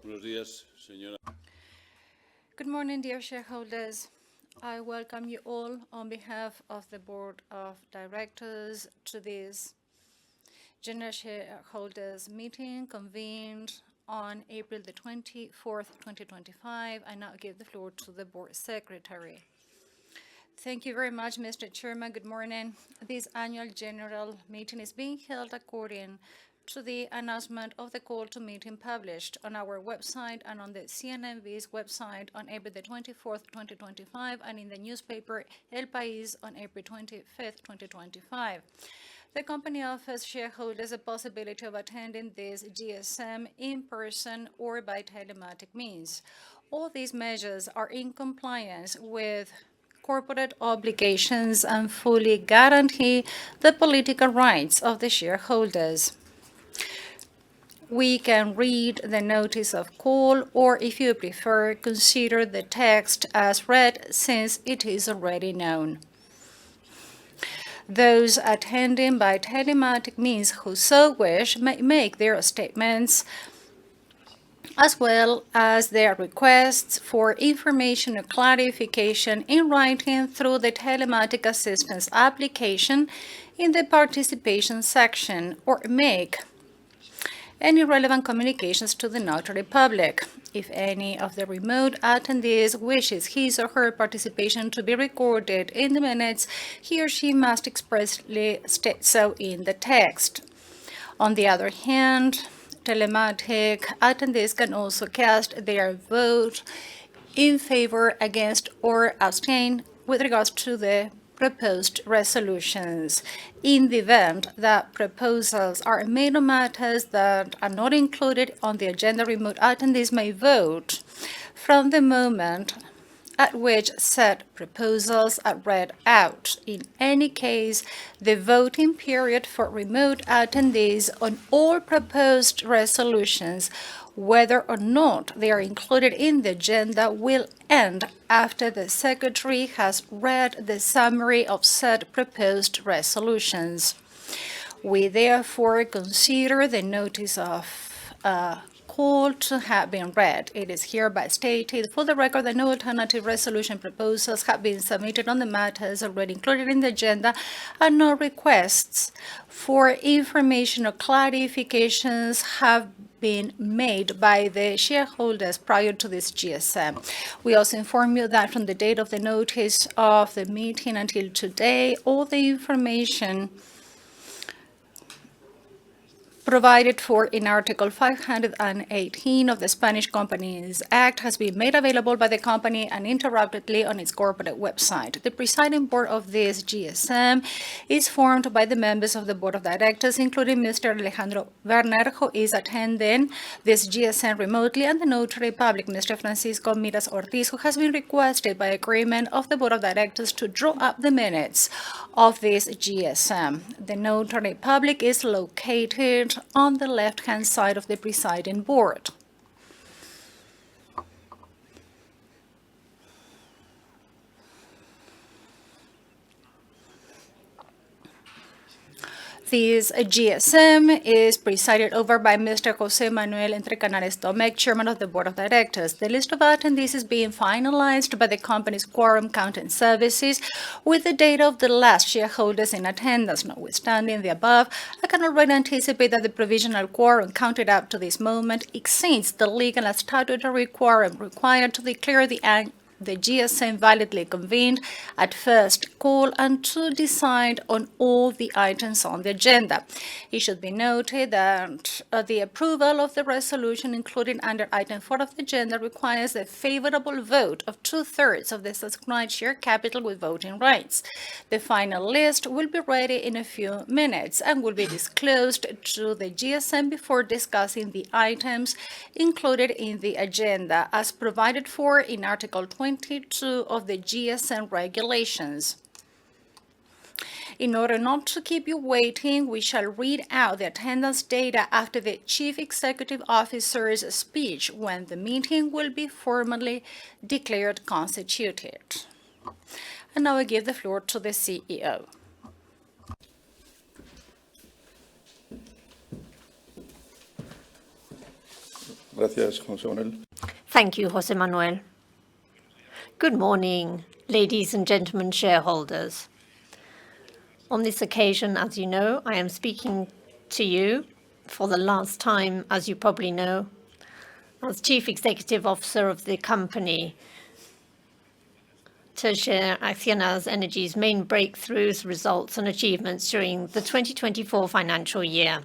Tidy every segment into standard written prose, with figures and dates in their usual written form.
Buenos días, señora. Good morning, dear shareholders. I welcome you all on behalf of the Board of Directors to this General Shareholders Meeting convened on April the 24th, 2025. I now give the floor to the Board Secretary. Thank you very much, Mr. Chairman. Good morning. This annual general meeting is being held according to the announcement of the call to meeting published on our website and on the CNMV's website on April the 24th, 2025, and in the newspaper El País on April 25th, 2025. The company offers shareholders the possibility of attending this GSM in person or by telematic means. All these measures are in compliance with corporate obligations and fully guarantee the political rights of the shareholders. We can read the notice of call, or if you prefer, consider the text as read since it is already known. Those attending by telematic means who so wish may make their statements as well as their requests for information or clarification in writing through the telematic assistance application in the participation section, or make any relevant communications to the notary public. If any of the remote attendees wishes his or her participation to be recorded in the minutes, he or she must expressly state so in the text. On the other hand, telematic attendees can also cast their vote in favor, against, or abstain with regards to the proposed resolutions. In the event that proposals are made on matters that are not included on the agenda, remote attendees may vote from the moment at which said proposals are read out. In any case, the voting period for remote attendees on all proposed resolutions, whether or not they are included in the agenda, will end after the Secretary has read the summary of said proposed resolutions. We therefore consider the notice of call to have been read. It is hereby stated for the record that no alternative resolution proposals have been submitted on the matters already included in the agenda, and no requests for information or clarifications have been made by the shareholders prior to this GSM. We also inform you that from the date of the notice of the meeting until today, all the information provided for in Article 518 of the Spanish Companies Act has been made available by the company uninterruptedly on its corporate website. The presiding board of this GSM is formed by the members of the Board of Directors, including Mr. Alejandro Werner, who is attending this GSM remotely, and the notary public, Mr. Francisco Miras Ortiz, who has been requested by agreement of the Board of Directors to draw up the minutes of this GSM. The notary public is located on the left-hand side of the presiding board. This GSM is presided over by Mr. José Manuel Entrecanales Domecq, Chairman of the Board of Directors. The list of attendees is being finalized by the company's quorum counting services with the date of the last shareholders in attendance. Notwithstanding the above, I can already anticipate that the provisional quorum counted up to this moment exceeds the legal and statutory quorum required to declare the GSM validly convened at first call and to decide on all the items on the agenda. It should be noted that the approval of the resolution included under item 4 of the agenda requires a favorable vote of 2/3 of the subscribed share capital with voting rights. The final list will be ready in a few minutes and will be disclosed to the GSM before discussing the items included in the agenda as provided for in Article 22 of the GSM regulations. In order not to keep you waiting, we shall read out the attendance data after the Chief Executive Officer's speech when the meeting will be formally declared constituted. And now I give the floor to the CEO. Gracias, José Manuel. Thank you, José Manuel. Good morning, ladies and gentlemen shareholders. On this occasion, as you know, I am speaking to you for the last time, as you probably know, as Chief Executive Officer of the company, to share ACCIONA's Energy's main breakthroughs, results and achievements during the 2024 financial year.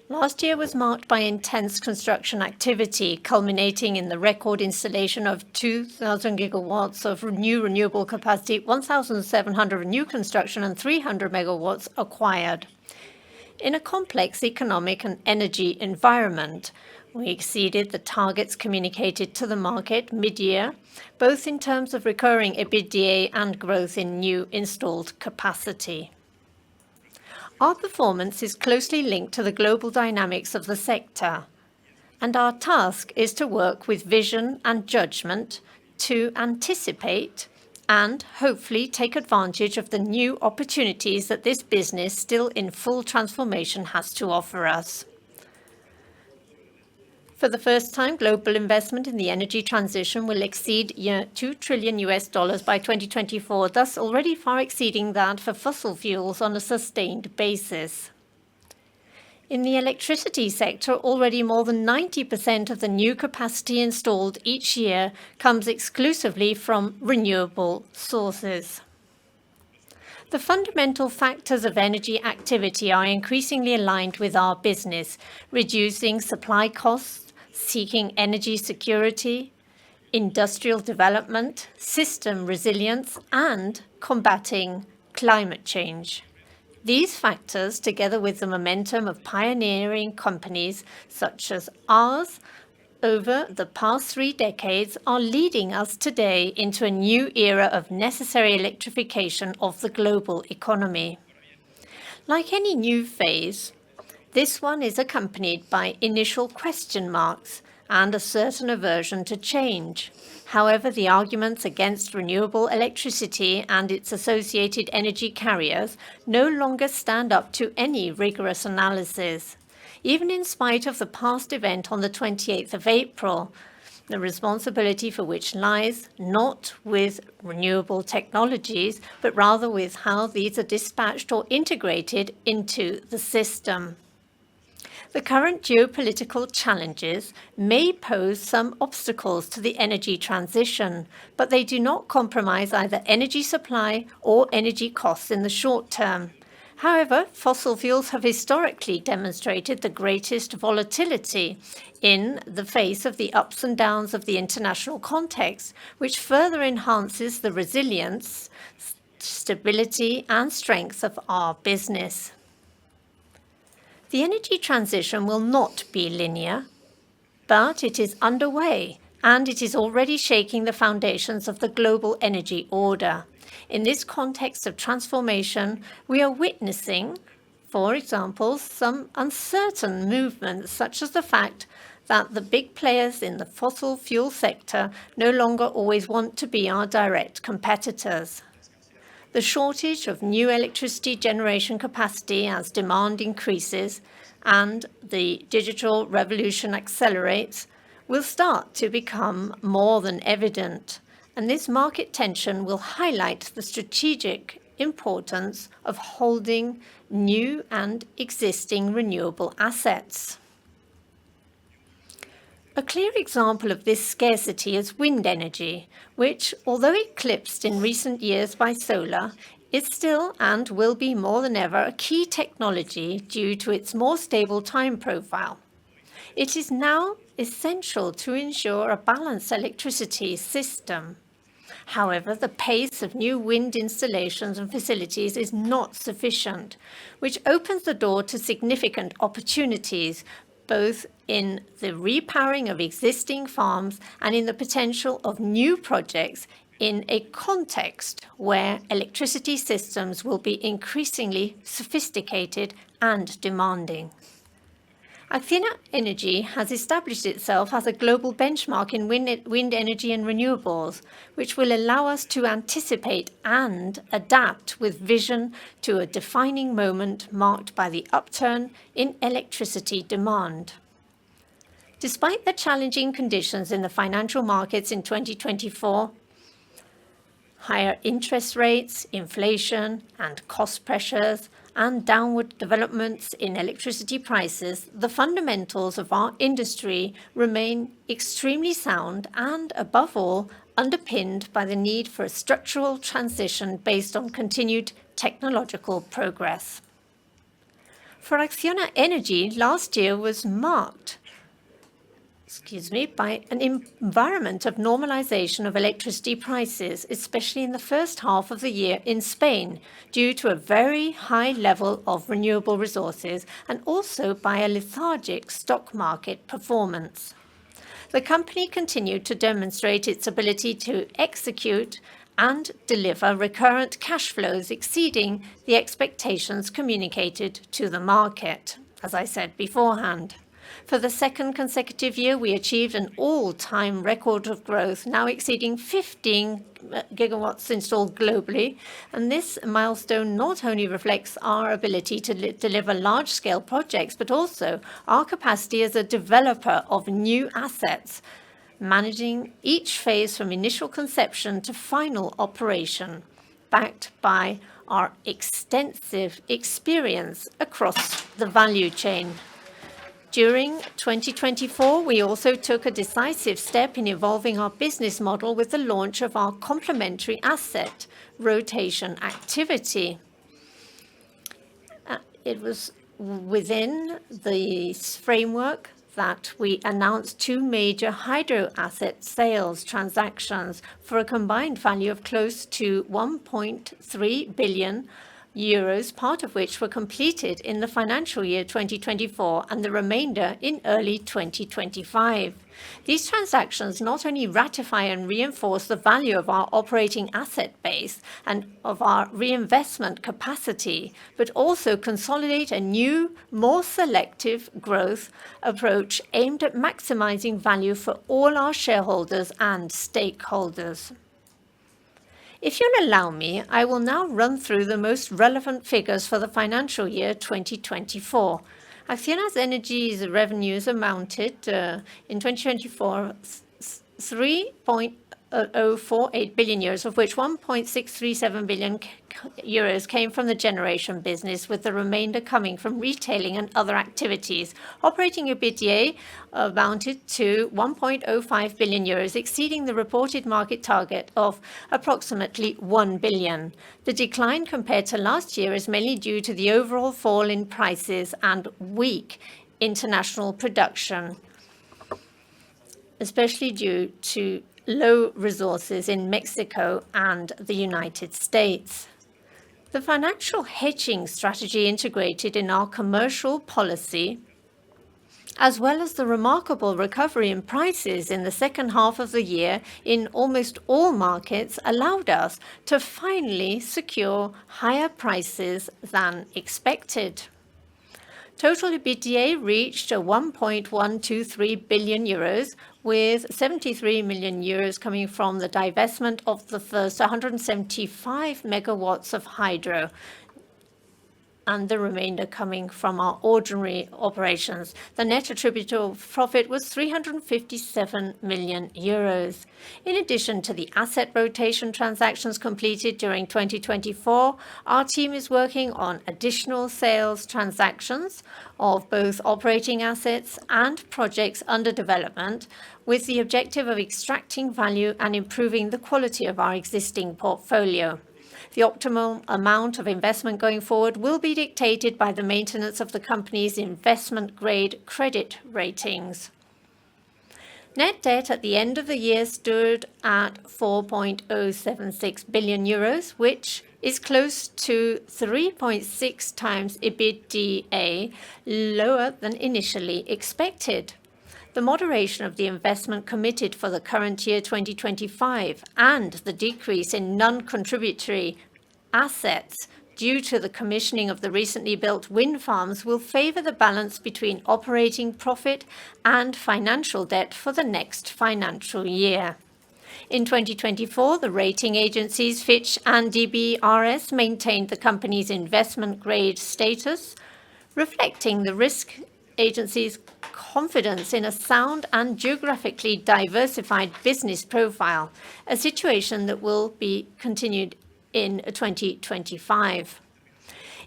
Last year was marked by intense construction activity, culminating in the record installation of 2,000 gigawatts of new renewable capacity, 1,700 new construction and 300 megawatts acquired. In a complex economic and energy environment, we exceeded the targets communicated to the market mid-year, both in terms of recurring EBITDA and growth in new installed capacity. Our performance is closely linked to the global dynamics of the sector, and our task is to work with vision and judgment to anticipate and hopefully take advantage of the new opportunities that this business, still in full transformation, has to offer us. For the first time, global investment in the energy transition will exceed $2 trillion by 2024, thus already far exceeding that for fossil fuels on a sustained basis. In the electricity sector, already more than 90% of the new capacity installed each year comes exclusively from renewable sources. The fundamental factors of energy activity are increasingly aligned with our business, reducing supply costs, seeking energy security, industrial development, system resilience, and combating climate change. These factors, together with the momentum of pioneering companies such as ours over the past 3 decades, are leading us today into a new era of necessary electrification of the global economy. Like any new phase, this one is accompanied by initial question marks and a certain aversion to change. However, the arguments against renewable electricity and its associated energy carriers no longer stand up to any rigorous analysis. Even in spite of the past event on the 28th of April, the responsibility for which lies not with renewable technologies, but rather with how these are dispatched or integrated into the system. The current geopolitical challenges may pose some obstacles to the energy transition, but they do not compromise either energy supply or energy costs in the short term. However, fossil fuels have historically demonstrated the greatest volatility in the face of the ups and downs of the international context, which further enhances the resilience, stability, and strength of our business. The energy transition will not be linear, but it is underway, and it is already shaking the foundations of the global energy order. In this context of transformation, we are witnessing, for example, some uncertain movements, such as the fact that the big players in the fossil fuel sector no longer always want to be our direct competitors. The shortage of new electricity generation capacity as demand increases and the digital revolution accelerates will start to become more than evident, and this market tension will highlight the strategic importance of holding new and existing renewable assets. A clear example of this scarcity is wind energy, which, although eclipsed in recent years by solar, is still and will be more than ever a key technology due to its more stable time profile. It is now essential to ensure a balanced electricity system. However, the pace of new wind installations and facilities is not sufficient, which opens the door to significant opportunities, both in the repowering of existing farms and in the potential of new projects in a context where electricity systems will be increasingly sophisticated and demanding. ACCIONA Energy has established itself as a global benchmark in wind energy and renewables, which will allow us to anticipate and adapt with vision to a defining moment marked by the upturn in electricity demand. Despite the challenging conditions in the financial markets in 2024, higher interest rates, inflation, and cost pressures, and downward developments in electricity prices, the fundamentals of our industry remain extremely sound and, above all, underpinned by the need for a structural transition based on continued technological progress. For ACCIONA Energy, last year was marked by an environment of normalization of electricity prices, especially in the first half of the year in Spain, due to a very high level of renewable resources and also by a lethargic stock market performance. The company continued to demonstrate its ability to execute and deliver recurrent cash flows exceeding the expectations communicated to the market, as I said beforehand. For the second consecutive year, we achieved an all-time record of growth, now exceeding 15 gigawatts installed globally. And this milestone not only reflects our ability to deliver large-scale projects, but also our capacity as a developer of new assets, managing each phase from initial conception to final operation, backed by our extensive experience across the value chain. During 2024, we also took a decisive step in evolving our business model with the launch of our complementary asset rotation activity. It was within this framework that we announced 2 major hydro asset sales transactions for a combined value of close to 1.3 billion euros, part of which were completed in the financial year 2024 and the remainder in early 2025. These transactions not only ratify and reinforce the value of our operating asset base and of our reinvestment capacity, but also consolidate a new, more selective growth approach aimed at maximizing value for all our shareholders and stakeholders. If you'll allow me, I will now run through the most relevant figures for the financial year 2024. ACCIONA Energy's revenues amounted in 2024 3.048 billion euros, of which 1.637 billion euros came from the generation business, with the remainder coming from retailing and other activities. Operating EBITDA amounted to 1.05 billion euros, exceeding the reported market target of approximately 1 billion. The decline compared to last year is mainly due to the overall fall in prices and weak international production, especially due to low resources in Mexico and the United States. The financial hedging strategy integrated in our commercial policy, as well as the remarkable recovery in prices in the second half of the year in almost all markets, allowed us to finally secure higher prices than expected. Total EBITDA reached 1.123 billion euros, with 73 million euros coming from the divestment of the first 175 megawatts of hydro, and the remainder coming from our ordinary operations. The net attributable profit was 357 million euros. In addition to the asset rotation transactions completed during 2024, our team is working on additional sales transactions of both operating assets and projects under development, with the objective of extracting value and improving the quality of our existing portfolio. The optimal amount of investment going forward will be dictated by the maintenance of the company's investment-grade credit ratings. Net debt at the end of the year stood at 4.076 billion euros, which is close to 3.6 times EBITDA, lower than initially expected. The moderation of the investment committed for the current year 2025 and the decrease in non-contributory assets due to the commissioning of the recently built wind farms will favor the balance between operating profit and financial debt for the next financial year. In 2024, the rating agencies Fitch and DBRS maintained the company's investment-grade status, reflecting the risk agencies confidence in a sound and geographically diversified business profile, a situation that will be continued in 2025.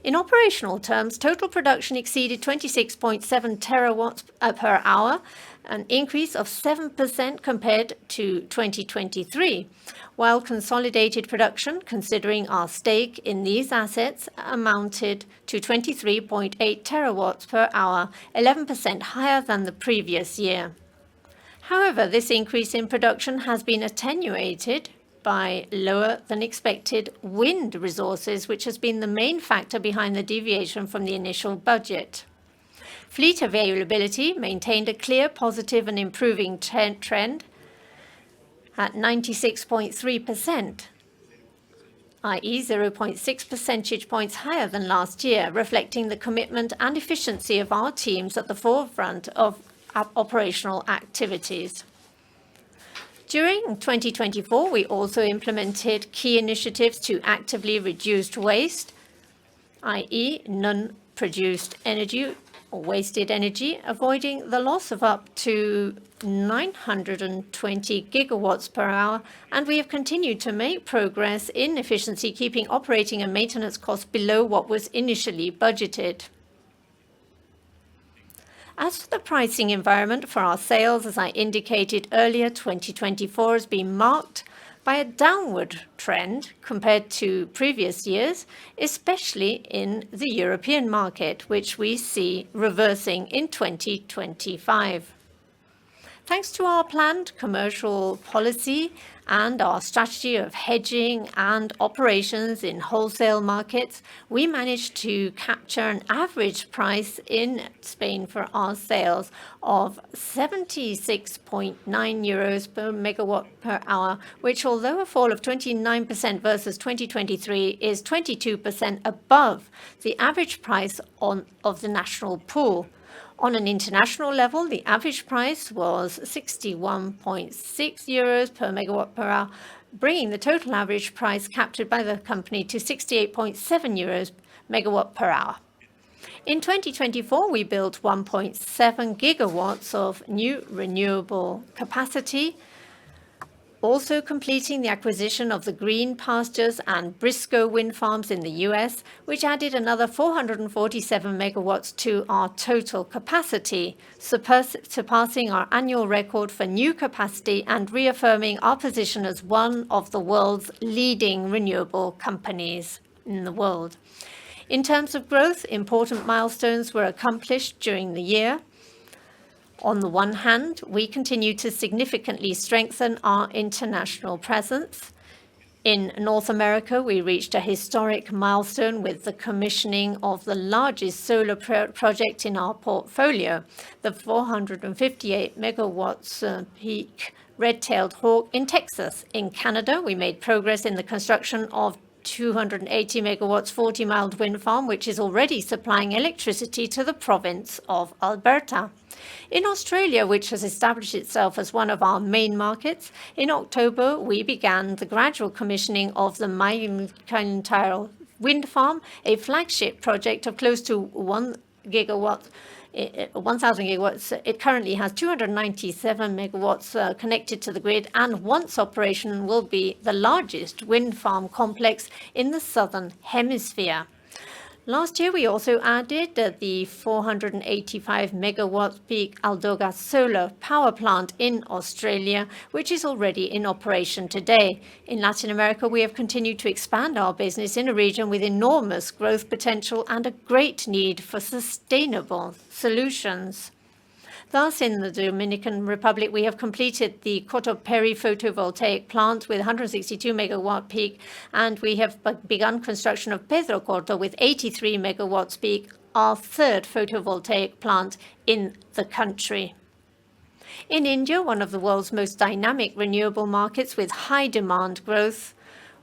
In operational terms, total production exceeded 26.7 terawatts per hour, an increase of 7% compared to 2023, while consolidated production, considering our stake in these assets, amounted to 23.8 terawatts per hour, 11% higher than the previous year. However, this increase in production has been attenuated by lower than expected wind resources, which has been the main factor behind the deviation from the initial budget. Fleet availability maintained a clear positive and improving trend at 96.3%, i.e. 0.6 percentage points higher than last year, reflecting the commitment and efficiency of our teams at the forefront of operational activities. During 2024, we also implemented key initiatives to actively reduce waste, i.e. non-produced energy or wasted energy, avoiding the loss of up to 920 gigawatts per hour, and we have continued to make progress in efficiency, keeping operating and maintenance costs below what was initially budgeted. As for the pricing environment for our sales, as I indicated earlier, 2024 has been marked by a downward trend compared to previous years, especially in the European market, which we see reversing in 2025. Thanks to our planned commercial policy and our strategy of hedging and operations in wholesale markets, we managed to capture an average price in Spain for our sales of 76.9 euros per megawatt per hour, which, although a fall of 29% versus 2023, is 22% above the average price of the national pool. On an international level, the average price was 61.6 euros per megawatt per hour, bringing the total average price captured by the company to 68.7 euros megawatt per hour. In 2024, we built 1.7 gigawatts of new renewable capacity, also completing the acquisition of the Green Pastures and Briscoe wind farms in the US, which added another 447 megawatts to our total capacity, surpassing our annual record for new capacity and reaffirming our position as one of the world's leading renewable companies in the world. In terms of growth, important milestones were accomplished during the year. On the one hand, we continue to significantly strengthen our international presence. In North America, we reached a historic milestone with the commissioning of the largest solar project in our portfolio, the 458 megawatts peak red-tailed hawk in Texas. In Canada, we made progress in the construction of 280 megawatts 40-mile wind farm, which is already supplying electricity to the province of Alberta. In Australia, which has established itself as one of our main markets, in October we began the gradual commissioning of the McIntyre wind farm, a flagship project of close to 1,000 gigawatts. It currently has 297 megawatts connected to the grid, and once operational will be the largest wind farm complex in the southern hemisphere. Last year, we also added the 485 megawatt peak Aldoga solar power plant in Australia, which is already in operation today. In Latin America, we have continued to expand our business in a region with enormous growth potential and a great need for sustainable solutions. Thus, in the Dominican Republic, we have completed the Cotoperi photovoltaic plant with 162 megawatt peak, and we have begun construction of Pedro Corto with 83 megawatts peak, our third photovoltaic plant in the country. In India, one of the world's most dynamic renewable markets with high demand growth,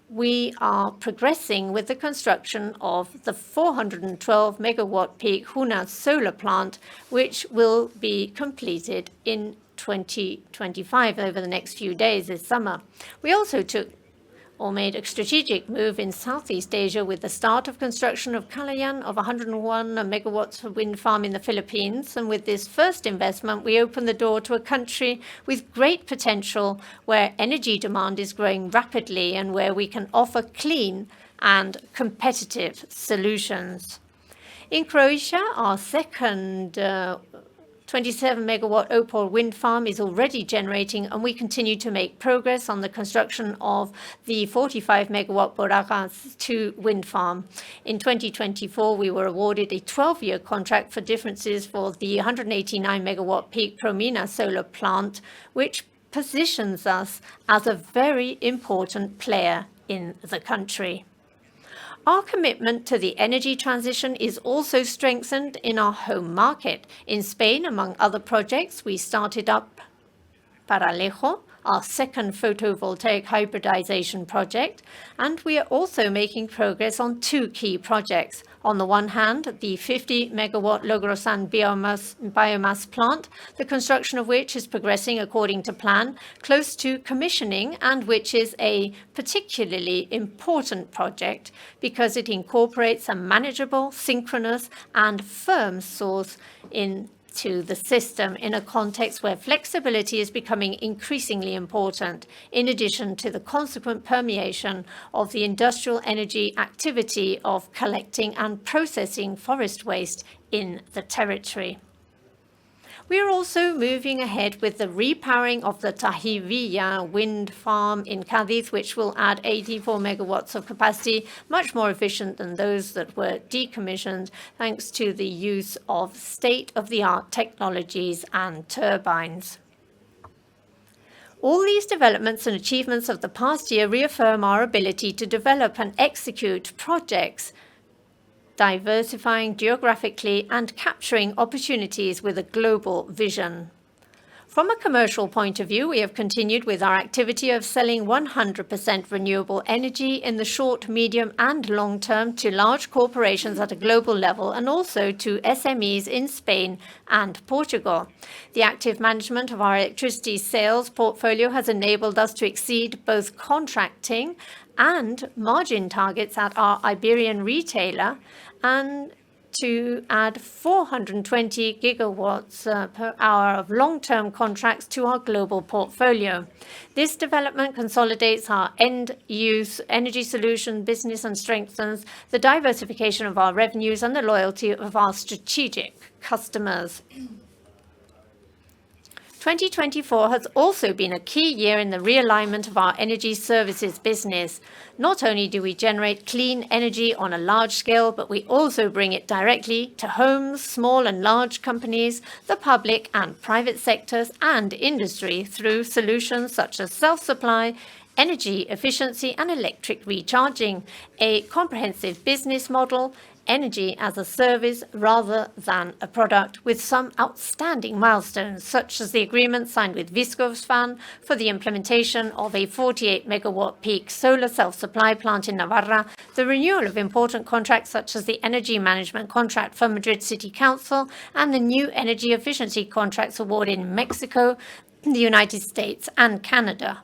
we are progressing with the construction of the 412 megawatt peak Hunas solar plant, which will be completed in 2025 over the next few days this summer. We also took or made a strategic move in Southeast Asia with the start of construction of Kalayaan of 101 megawatts wind farm in the Philippines. And with this first investment, we opened the door to a country with great potential where energy demand is growing rapidly and where we can offer clean and competitive solutions. In Croatia, our second 27-megawatt Opal wind farm is already generating, and we continue to make progress on the construction of the 45-megawatt Boragas 2 wind farm. In 2024, we were awarded a 12-year contract for differences for the 189-megawatt peak Promina solar plant, which positions us as a very important player in the country. Our commitment to the energy transition is also strengthened in our home market. In Spain, among other projects, we started up Paralejo, our second photovoltaic hybridization project, and we are also making progress on two key projects. On the one hand, the 50-megawatt Logrosan biomass plant, the construction of which is progressing according to plan, close to commissioning, and which is a particularly important project because it incorporates a manageable, synchronous, and firm source into the system in a context where flexibility is becoming increasingly important, in addition to the consequent permeation of the industrial energy activity of collecting and processing forest waste in the territory. We are also moving ahead with the repowering of the Tahivilla wind farm in Cádiz, which will add 84 megawatts of capacity, much more efficient than those that were decommissioned, thanks to the use of state-of-the-art technologies and turbines. All these developments and achievements of the past year reaffirm our ability to develop and execute projects, diversifying geographically and capturing opportunities with a global vision. From a commercial point of view, we have continued with our activity of selling 100% renewable energy in the short, medium, and long term to large corporations at a global level and also to SMEs in Spain and Portugal. The active management of our electricity sales portfolio has enabled us to exceed both contracting and margin targets at our Iberian retailer and to add 420 gigawatts per hour of long-term contracts to our global portfolio. This development consolidates our end-use energy solution business and strengthens the diversification of our revenues and the loyalty of our strategic customers. 2024 has also been a key year in the realignment of our energy services business. Not only do we generate clean energy on a large scale, but we also bring it directly to homes, small and large companies, the public and private sectors, and industry through solutions such as self-supply, energy efficiency, and electric recharging, a comprehensive business model, energy as a service rather than a product, with some outstanding milestones, such as the agreement signed with Viscofan for the implementation of a 48-megawatt peak solar self-supply plant in Navarra, the renewal of important contracts such as the energy management contract for Madrid City Council, and the new energy efficiency contracts awarded in Mexico, the United States, and Canada.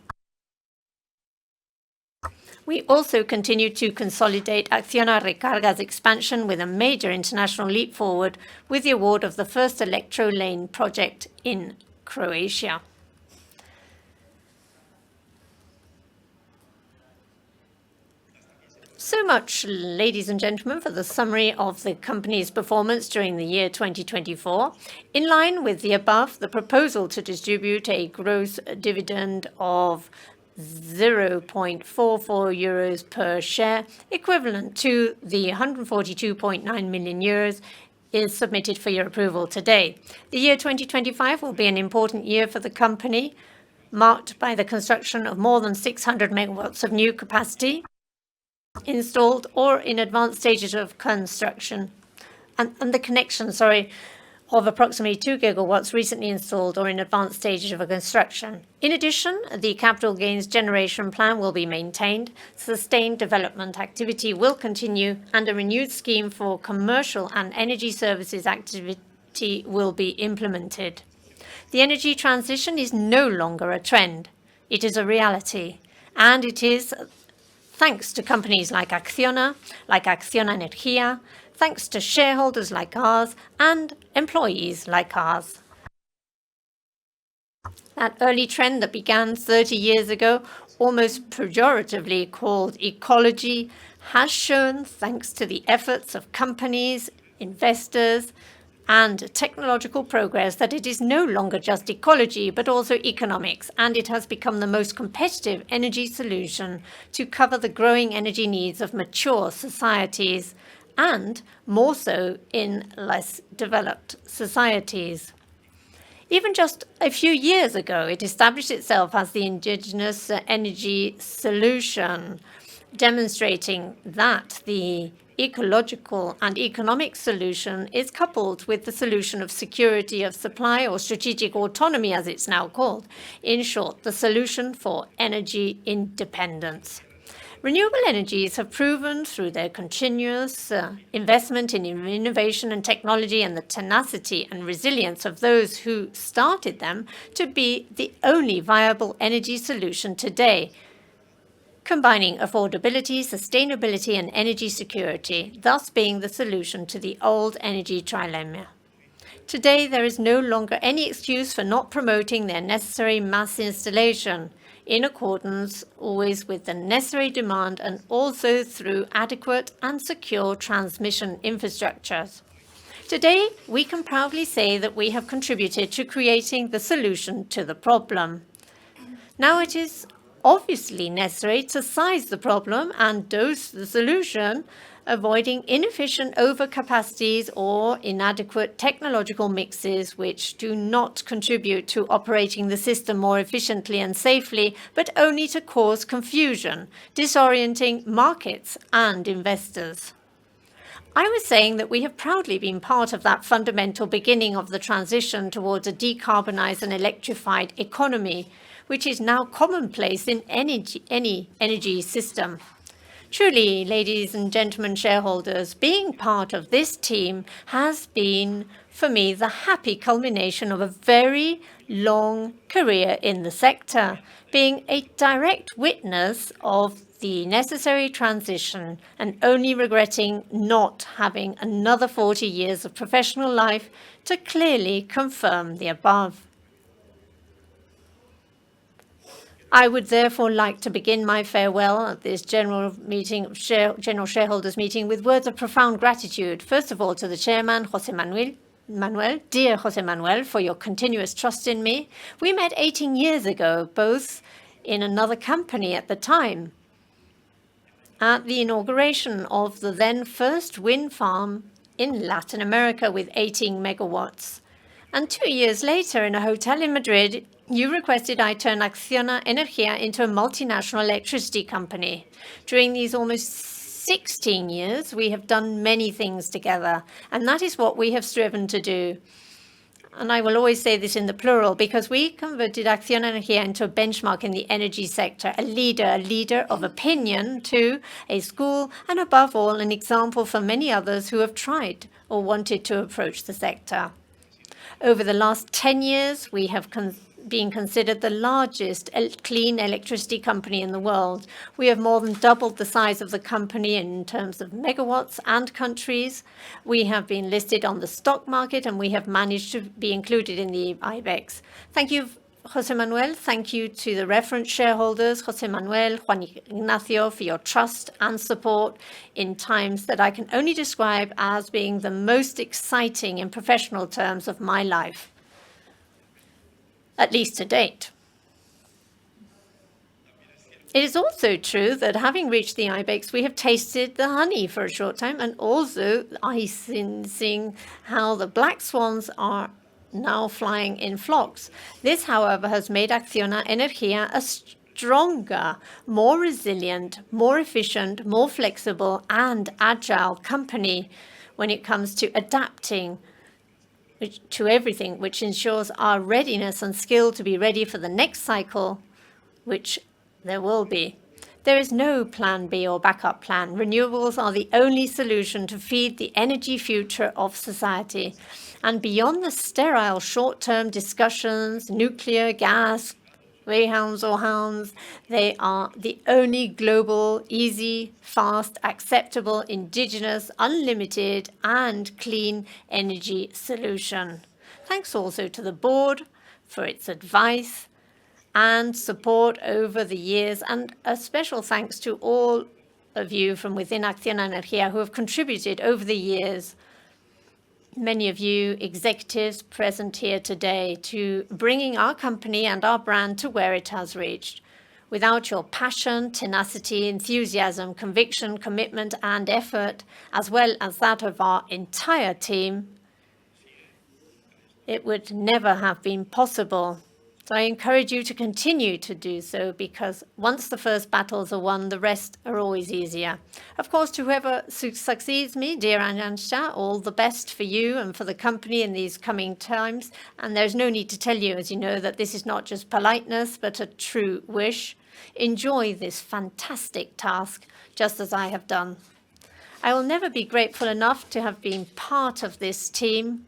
We also continue to consolidate ACCIONA Recarga's expansion with a major international leap forward with the award of the first electro lane project in Croatia. So much, ladies and gentlemen, for the summary of the company's performance during the year 2024. In line with the above, the proposal to distribute a gross dividend of 0.44 euros per share, equivalent to the 142.9 million euros, is submitted for your approval today. The year 2025 will be an important year for the company, marked by the construction of more than 600 megawatts of new capacity installed or in advanced stages of construction, and the connection, of approximately 2 gigawatts recently installed or in advanced stages of construction. In addition, the capital gains generation plan will be maintained, sustained development activity will continue, and a renewed scheme for commercial and energy services activity will be implemented. The energy transition is no longer a trend. It is a reality, and it is thanks to companies like ACCIONA, like ACCIONA Energía, thanks to shareholders like ours and employees like ours. That early trend that began 30 years ago, almost pejoratively called ecology, has shown, thanks to the efforts of companies, investors, and technological progress, that it is no longer just ecology, but also economics, and it has become the most competitive energy solution to cover the growing energy needs of mature societies, and more so in less developed societies. Even just a few years ago, it established itself as the indigenous energy solution, demonstrating that the ecological and economic solution is coupled with the solution of security of supply, or strategic autonomy as it's now called. In short, the solution for energy independence. Renewable energies have proven through their continuous investment in innovation and technology and the tenacity and resilience of those who started them to be the only viable energy solution today, combining affordability, sustainability, and energy security, thus being the solution to the old energy trilemma. Today, there is no longer any excuse for not promoting their necessary mass installation, in accordance always with the necessary demand and also through adequate and secure transmission infrastructures. Today, we can proudly say that we have contributed to creating the solution to the problem. Now it is obviously necessary to size the problem and dose the solution, avoiding inefficient overcapacities or inadequate technological mixes which do not contribute to operating the system more efficiently and safely, but only to cause confusion, disorienting markets and investors. I was saying that we have proudly been part of that fundamental beginning of the transition towards a decarbonized and electrified economy, which is now commonplace in any energy system. Truly, ladies and gentlemen shareholders, being part of this team has been, for me, the happy culmination of a very long career in the sector, being a direct witness of the necessary transition and only regretting not having another 40 years of professional life to clearly confirm the above. I would therefore like to begin my farewell at this general shareholders meeting with words of profound gratitude. First of all, to the chairman, José Manuel, dear José Manuel, for your continuous trust in me. We met 18 years ago, both in another company at the time, at the inauguration of the then first wind farm in Latin America with 18 megawatts. And 2 years later, in a hotel in Madrid, you requested I turn ACCIONA Energía into a multinational electricity company. During these almost 16 years, we have done many things together, and that is what we have striven to do. And I will always say this in the plural, because we converted ACCIONA Energía into a benchmark in the energy sector, a leader of opinion to a school, and above all, an example for many others who have tried or wanted to approach the sector. Over the last 10 years, we have been considered the largest clean electricity company in the world. We have more than doubled the size of the company in terms of megawatts and countries. We have been listed on the stock market, and we have managed to be included in the IBEX. Thank you, José Manuel. Thank you to the reference shareholders, José Manuel, Juan Ignacio, for your trust and support in times that I can only describe as being the most exciting in professional terms of my life, at least to date. It is also true that having reached the IBEX, we have tasted the honey for a short time, and also seeing how the black swans are now flying in flocks. This, however, has made ACCIONA Energía a stronger, more resilient, more efficient, more flexible, and agile company when it comes to adapting to everything, which ensures our readiness and skill to be ready for the next cycle, which there will be. There is no plan B or backup plan. Renewables are the only solution to feed the energy future of society. And beyond the sterile short-term discussions, nuclear, gas, greyhounds or hounds. They are the only global, easy, fast, acceptable, indigenous, unlimited, and clean energy solution. Thanks also to the board for its advice and support over the years, and a special thanks to all of you from within ACCIONA Energía who have contributed over the years, many of you executives present here today, to bringing our company and our brand to where it has reached. Without your passion, tenacity, enthusiasm, conviction, commitment, and effort, as well as that of our entire team, it would never have been possible. So I encourage you to continue to do so, because once the first battles are won, the rest are always easier. Of course, to whoever succeeds me, dear Arantxa, all the best for you and for the company in these coming times. And there's no need to tell you, as you know, that this is not just politeness, but a true wish. Enjoy this fantastic task, just as I have done. I will never be grateful enough to have been part of this team.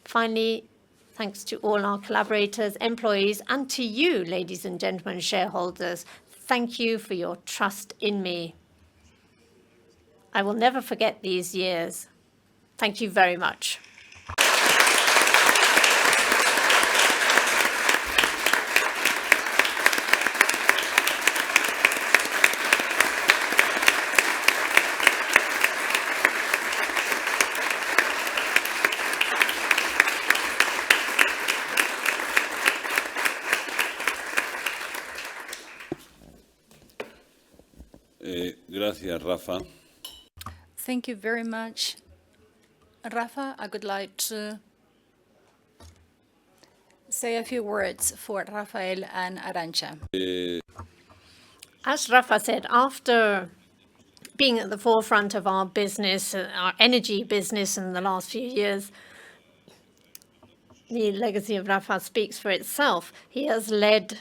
Finally, thanks to all our collaborators, employees, and to you, ladies and gentlemen, shareholders. Thank you for your trust in me. I will never forget these years. Thank you very much. Gracias, Rafa. Thank you very much, Rafa. I would like to say a few words for Rafael and Arantxa. As Rafa said, after being at the forefront of our business, our energy business in the last few years, the legacy of Rafa speaks for itself. He has led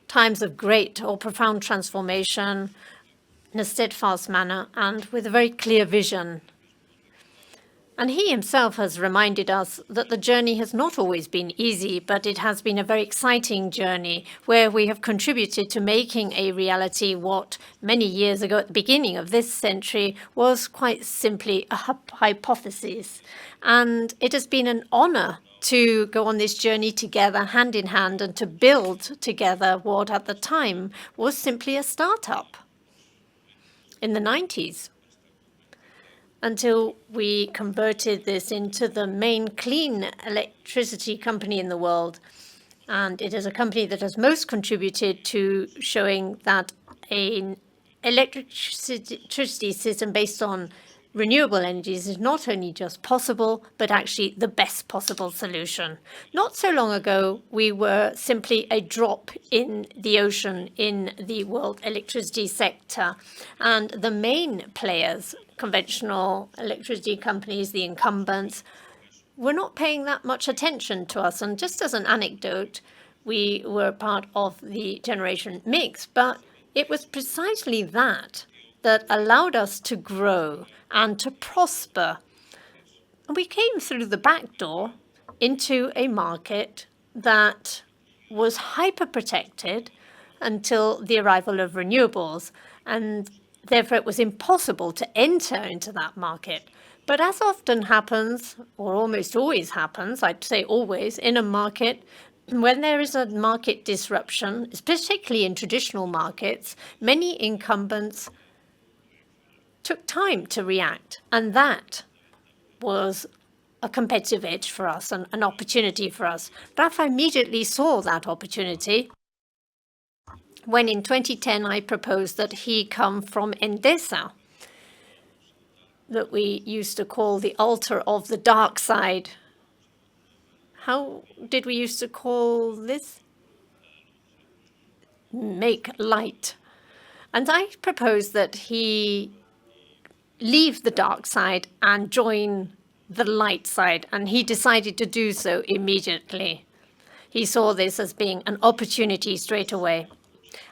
times of great or profound transformation in a steadfast manner and with a very clear vision. And he himself has reminded us that the journey has not always been easy, but it has been a very exciting journey where we have contributed to making a reality what many years ago at the beginning of this century was quite simply a hypothesis. And it has been an honor to go on this journey together, hand in hand, and to build together what at the time was simply a startup in the 90s, until we converted this into the main clean electricity company in the world. And it is a company that has most contributed to showing that an electricity system based on renewable energies is not only just possible, but actually the best possible solution. Not so long ago, we were simply a drop in the ocean in the world electricity sector. And the main players, conventional electricity companies, the incumbents, were not paying that much attention to us. And just as an anecdote, we were part of the generation mix, but it was precisely that allowed us to grow and to prosper. And we came through the back door into a market that was hyper-protected until the arrival of renewables, and therefore it was impossible to enter into that market. But as often happens, or almost always happens, I'd say always, in a market, when there is a market disruption, particularly in traditional markets, many incumbents took time to react, and that was a competitive edge for us, an opportunity for us. Rafa immediately saw that opportunity when in 2010 I proposed that he come from Endesa, that we used to call the altar of the dark side. How did we used to call this? Make light. And I proposed that he leave the dark side and join the light side, and he decided to do so immediately. He saw this as being an opportunity straight away.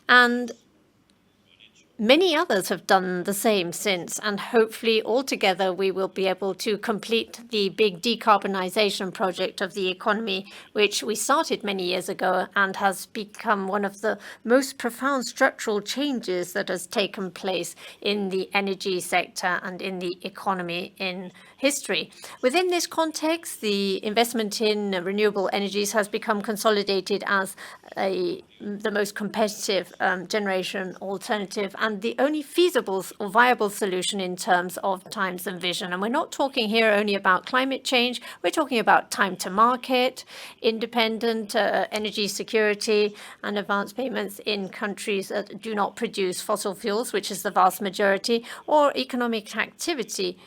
And Many others have done the same since, and hopefully altogether we will be able to complete the big decarbonization project of the economy, which we started many years ago and has become one of the most profound structural changes that has taken place in the energy sector and in the economy in history. Within this context, the investment in renewable energies has become consolidated as the most competitive generation alternative and the only feasible or viable solution in terms of times and vision. And we're not talking here only about climate change, we're talking about time to market, independent energy security, and advance payments in countries that do not produce fossil fuels, which is the vast majority, or economic activity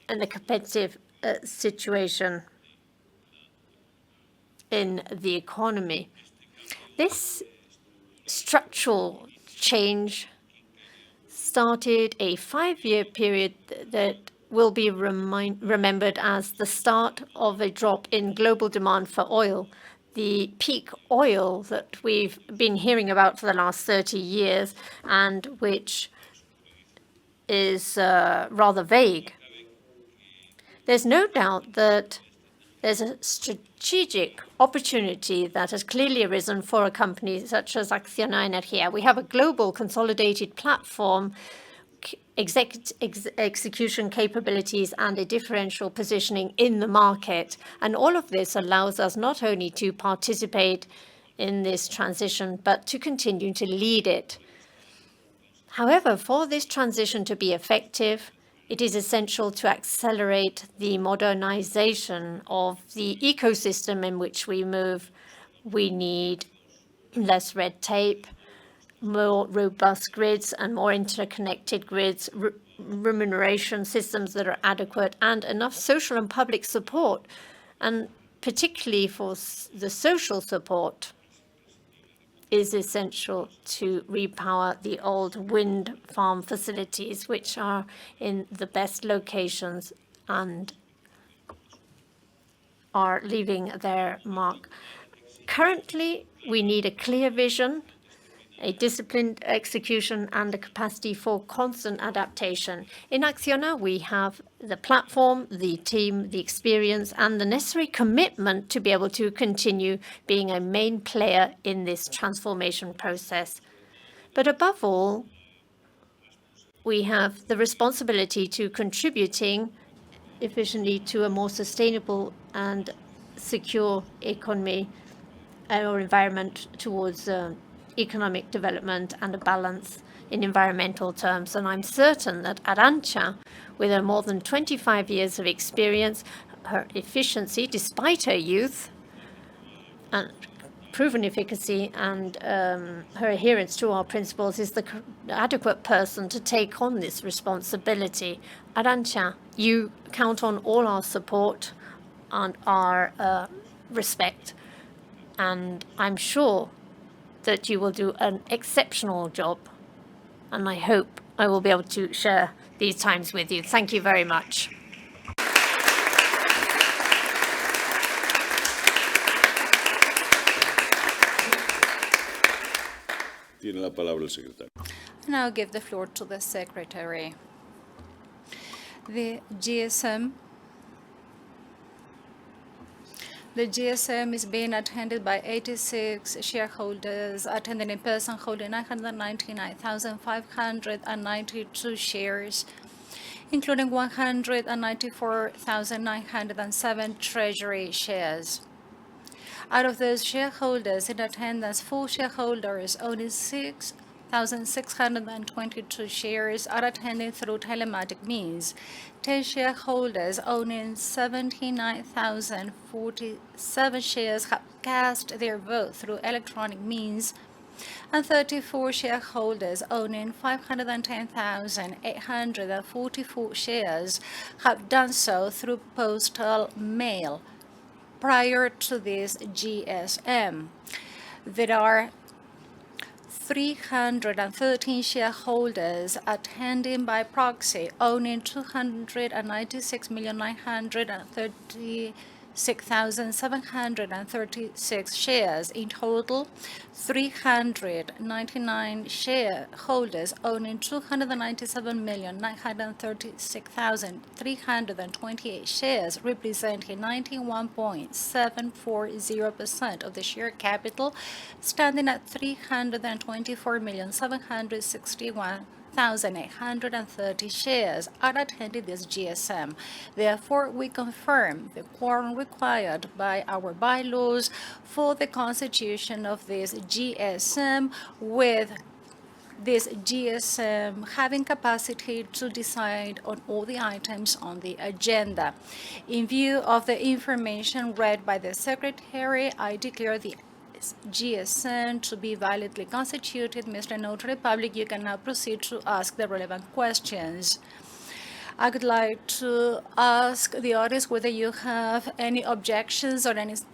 and the competitive situation in the economy. This structural change started a 5-year period that will be remembered as the start of a drop in global demand for oil. The peak oil that we've been hearing about for the last 30 years and which is rather vague. There's no doubt that there's a strategic opportunity that has clearly arisen for a company such as ACCIONA Energía. We have a global consolidated platform, execution capabilities, and a differential positioning in the market. And all of this allows us not only to participate in this transition, but to continue to lead it. However, for this transition to be effective, it is essential to accelerate the modernization of the ecosystem in which we move. We need less red tape, more robust grids and more interconnected grids, remuneration systems that are adequate, and enough social and public support, and particularly for the social support is essential to repower the old wind farm facilities, which are in the best locations and are leaving their mark. Currently, we need a clear vision, a disciplined execution, and a capacity for constant adaptation. In ACCIONA, we have the platform, the team, the experience, and the necessary commitment to be able to continue being a main player in this transformation process. But above all, we have the responsibility to contributing efficiently to a more sustainable and secure economy or environment towards economic development and a balance in environmental terms. And I'm certain that Arantxa, with her more than 25 years of experience, her efficiency, despite her youth, and proven efficacy and her adherence to our principles, is the adequate person to take on this responsibility. Arantxa, you count on all our support and our respect. And I'm sure that you will do an exceptional job. And I hope I will be able to share these times with you. Thank you very much. Tiene la palabra el secretario. Now I'll give the floor to the Secretary. The GSM is being attended by 86 shareholders, attending in person, holding 999,592 shares, including 194,907 treasury shares. Out of those shareholders in attendance, 4 shareholders owning 6,622 shares are attending through telematic means. 10 shareholders owning 79,047 shares have cast their vote through electronic means, and 34 shareholders owning 510,844 shares have done so through postal mail. Prior to this GSM, there are 313 shareholders attending by proxy, owning 296,936,000 6,736 shares. In total, 399 shareholders owning 297,936,328 shares, representing 91.740% of the share capital, standing at 324,761,830 shares are attending this GSM. Therefore, we confirm the quorum required by our bylaws for the constitution of this GSM, with this GSM having capacity to decide on all the items on the agenda. In view of the information read by the Secretary, I declare the GSM to be validly constituted. Mr. Notary Public, you can now proceed to ask the relevant questions. I would like to ask the audience whether you have any objections or any statements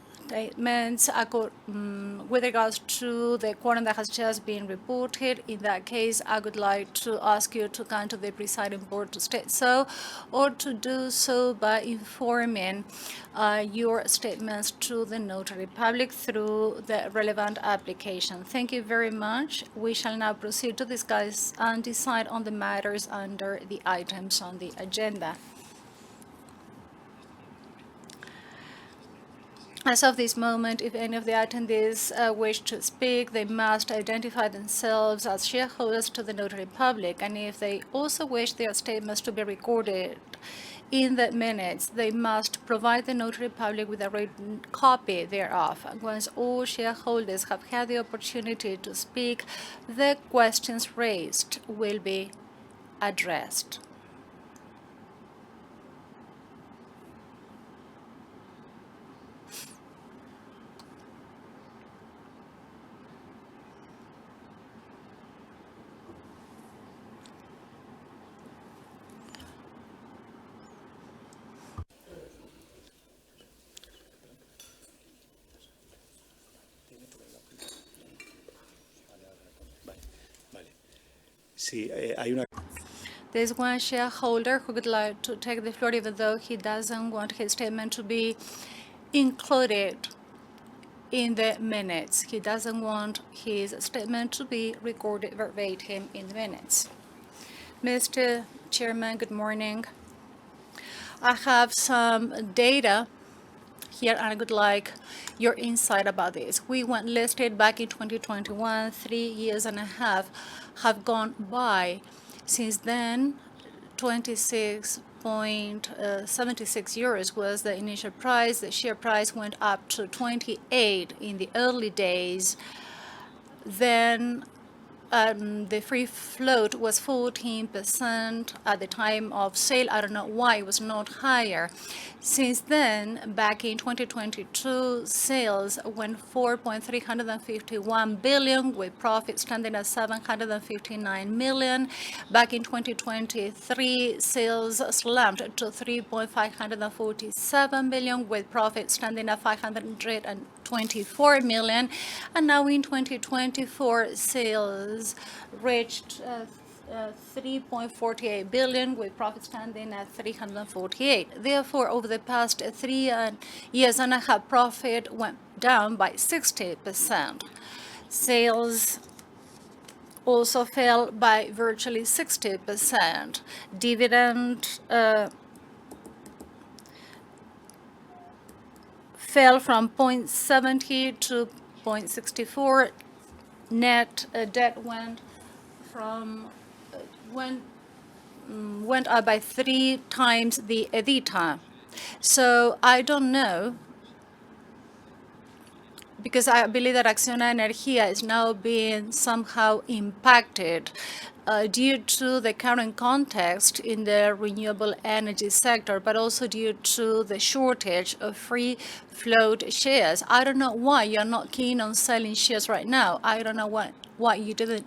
with regards to the quorum that has just been reported. In that case, I would like to ask you to come to the presiding board to state so, or to do so by informing your statements to the notary public through the relevant application. Thank you very much. We shall now proceed to discuss and decide on the matters under the items on the agenda. As of this moment, if any of the attendees wish to speak, they must identify themselves as shareholders to the notary public, and if they also wish their statements to be recorded in the minutes, they must provide the notary public with a written copy thereof. Once all shareholders have had the opportunity to speak, the questions raised will be addressed. Sí, hay una. There's one shareholder who would like to take the floor, even though he doesn't want his statement to be included in the minutes. He doesn't want his statement to be recorded verbatim in the minutes. Mr. Chairman, good morning. I have some data here, and I would like your insight about this. We went listed back in 2021. 3 years and a half have gone by. Since then, 26.76 euros was the initial price. The share price went up to 28 in the early days. Then the free float was 14% at the time of sale. I don't know why it was not higher. Since then, back in 2022, sales went 4.351 billion, with profit standing at 759 million. Back in 2023, sales slumped to 3.547 billion, with profit standing at 524 million. And now in 2024, sales reached 3.48 billion, with profit standing at 348. Therefore, over the past 3 years and a half, profit went down by 60%. Sales also fell by virtually 60%. Dividend fell from 0.70 to 0.64. Net debt went up by 3 times the EBITDA. So I don't know, because I believe that ACCIONA Energía is now being somehow impacted due to the current context in the renewable energy sector, but also due to the shortage of free float shares. I don't know why you're not keen on selling shares right now. I don't know why you didn't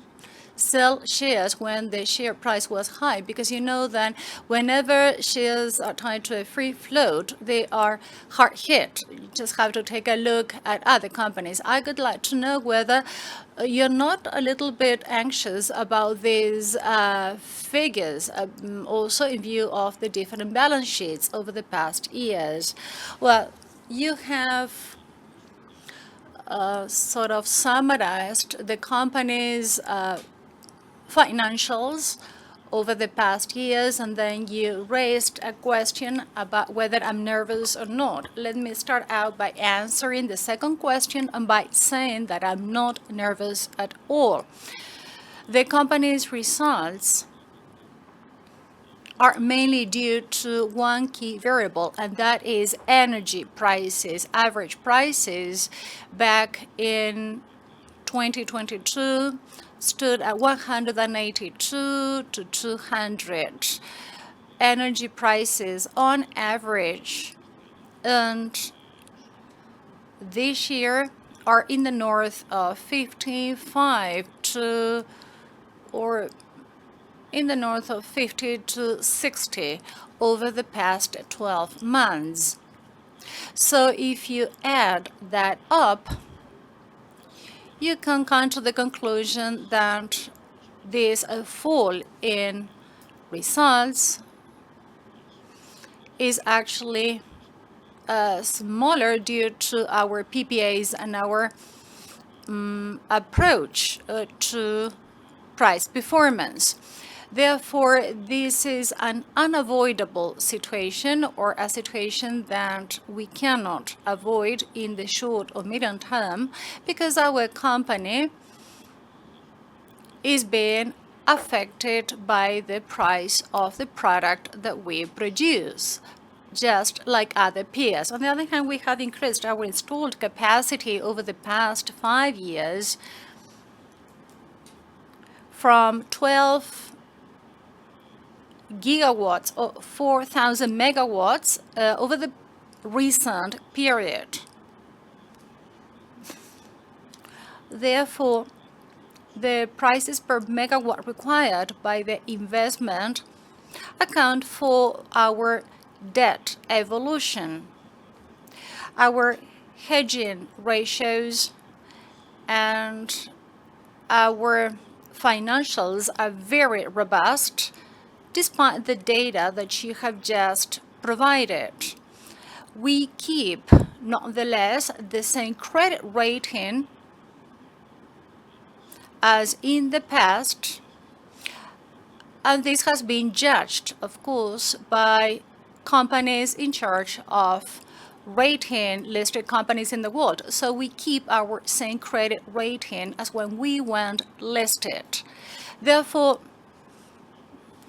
sell shares when the share price was high, because you know that whenever shares are tied to a free float, they are hard hit. You just have to take a look at other companies. I would like to know whether you're not a little bit anxious about these figures, also in view of the different balance sheets over the past years. Well, you have sort of summarized the company's financials over the past years, and then you raised a question about whether I'm nervous or not. Let me start out by answering the second question and by saying that I'm not nervous at all. The company's results are mainly due to one key variable, and that is energy prices. Average prices back in 2022 stood at 182 to 200. Energy prices on average, and this year are in the north of 55 to, or in the north of 50 to 60 over the past 12 months. So if you add that up, you can come to the conclusion that this fall in results is actually smaller due to our PPAs and our approach to price performance. Therefore, this is an unavoidable situation, or a situation that we cannot avoid in the short or medium term, because our company is being affected by the price of the product that we produce, just like other peers. On the other hand, we have increased our installed capacity over the past 5 years from 12 gigawatts or 4,000 megawatts over the recent period. Therefore, the prices per megawatt required by the investment account for our debt evolution. Our hedging ratios and our financials are very robust, despite the data that you have just provided. We keep, nonetheless, the same credit rating as in the past, and this has been judged, of course, by companies in charge of rating listed companies in the world. So we keep our same credit rating as when we went listed. Therefore,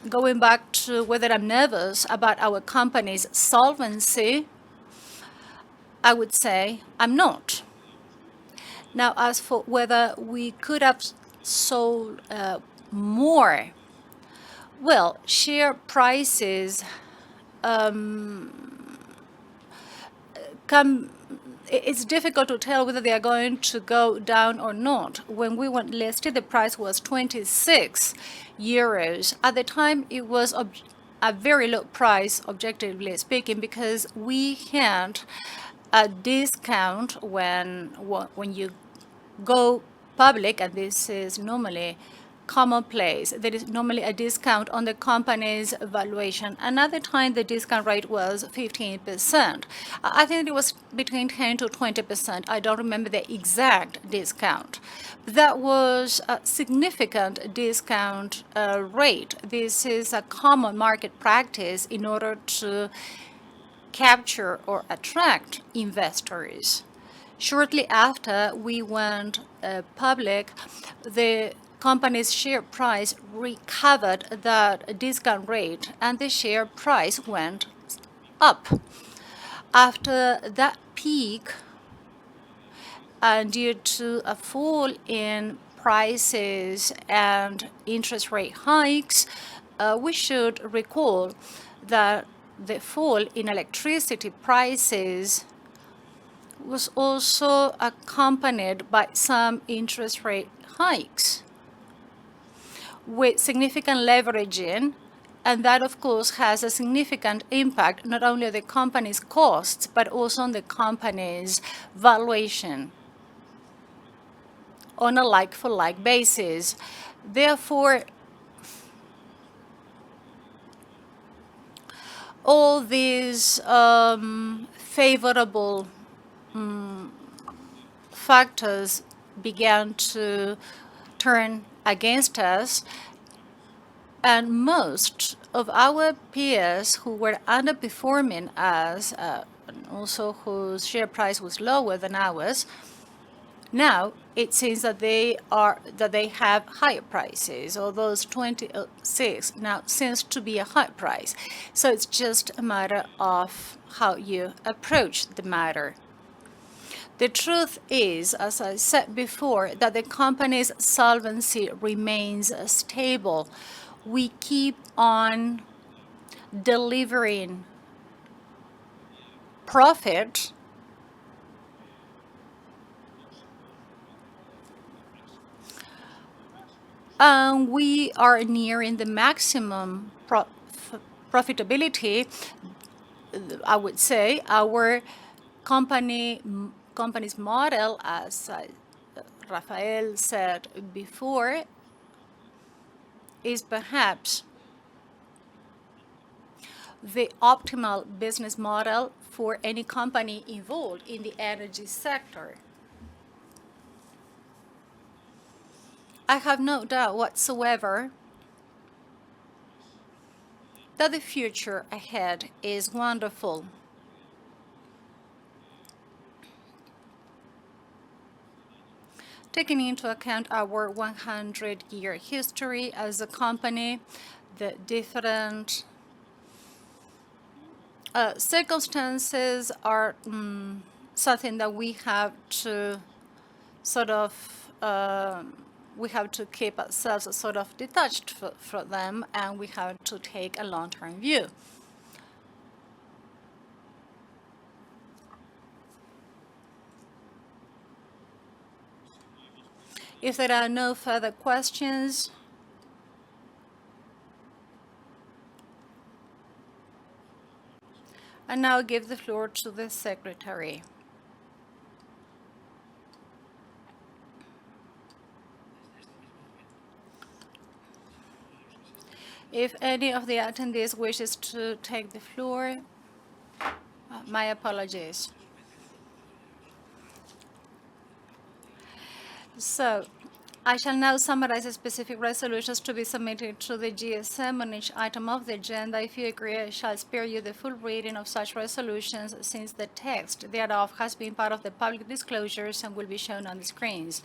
going back to whether I'm nervous about our company's solvency, I would say I'm not. Now, as for whether we could have sold more, well, share prices it's difficult to tell whether they are going to go down or not. When we went listed, the price was 26 euros. At the time, it was a very low price, objectively speaking, because we had a discount when you go public, and this is normally commonplace. There is normally a discount on the company's valuation. Another time, the discount rate was 15%. I think it was between 10 to 20%. I don't remember the exact discount. That was a significant discount rate. This is a common market practice in order to capture or attract investors. Shortly after we went public, the company's share price recovered that discount rate, and the share price went up. After that peak, and due to a fall in prices and interest rate hikes, we should recall that the fall in electricity prices was also accompanied by some interest rate hikes with significant leveraging, and that of course has a significant impact not only on the company's costs but also on the company's valuation on a like-for-like basis. Therefore, all these favorable factors began to turn against us, and most of our peers who were underperforming us, and also whose share price was lower than ours, now it seems that they have higher prices, or those 26 now seems to be a high price. So it's just a matter of how you approach the matter. The truth is, as I said before, that the company's solvency remains stable. We keep on delivering profit and we are nearing the maximum profitability. I would say our company's model, as Rafael said before, is perhaps the optimal business model for any company involved in the energy sector. I have no doubt whatsoever that the future ahead is wonderful. Taking into account our 100-year history as a company, the different circumstances are something that we have to sort of we have to keep ourselves sort of detached from them, and we have to take a long-term view. If there are no further questions, I now give the floor to the Secretary. If any of the attendees wishes to take the floor, my apologies. So, I shall now summarize the specific resolutions to be submitted to the GSM on each item of the agenda. If you agree, I shall spare you the full reading of such resolutions, since the text thereof has been part of the public disclosures and will be shown on the screens.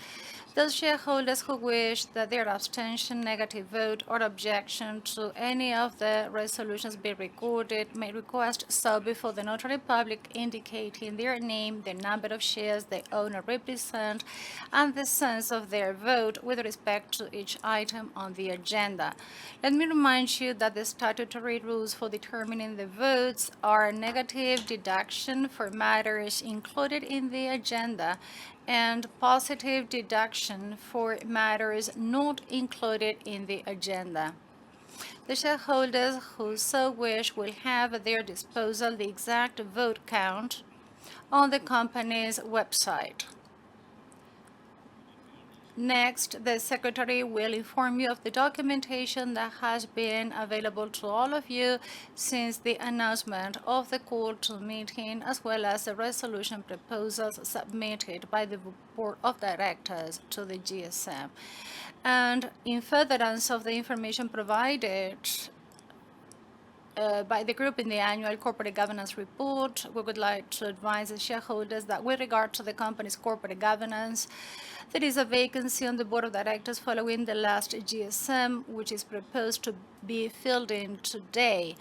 Those shareholders who wish that their abstention, negative vote, or objection to any of the resolutions be recorded may request so before the notary public, indicating their name, the number of shares they own or represent, and the sense of their vote with respect to each item on the agenda. Let me remind you that the statutory rules for determining the votes are negative deduction for matters included in the agenda and positive deduction for matters not included in the agenda. The shareholders who so wish will have at their disposal the exact vote count on the company's website. Next, the Secretary will inform you of the documentation that has been available to all of you since the announcement of the call to meeting, as well as the resolution proposals submitted by the Board of Directors to the GSM. And in furtherance of the information provided by the group in the annual corporate governance report, we would like to advise the shareholders that with regard to the company's corporate governance, there is a vacancy on the board of directors following the last GSM, which is proposed to be filled in today.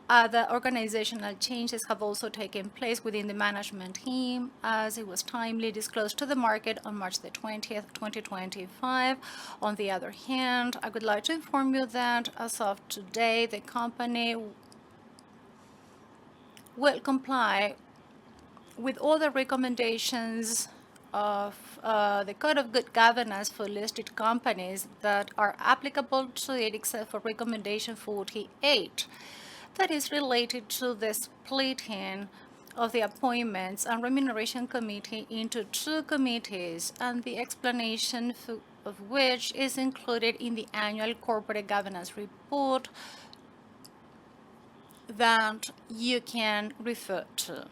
Other organizational changes have also taken place within the management team, as it was timely disclosed to the market on March the 20th, 2025. On the other hand, I would like to inform you that as of today, the company will comply with all the recommendations of the Code of Good Governance for listed companies that are applicable to it, except for recommendation 48. That is related to the splitting of the Appointments and Remuneration Committee into two committees, and the explanation of which is included in the annual corporate governance report that you can refer to.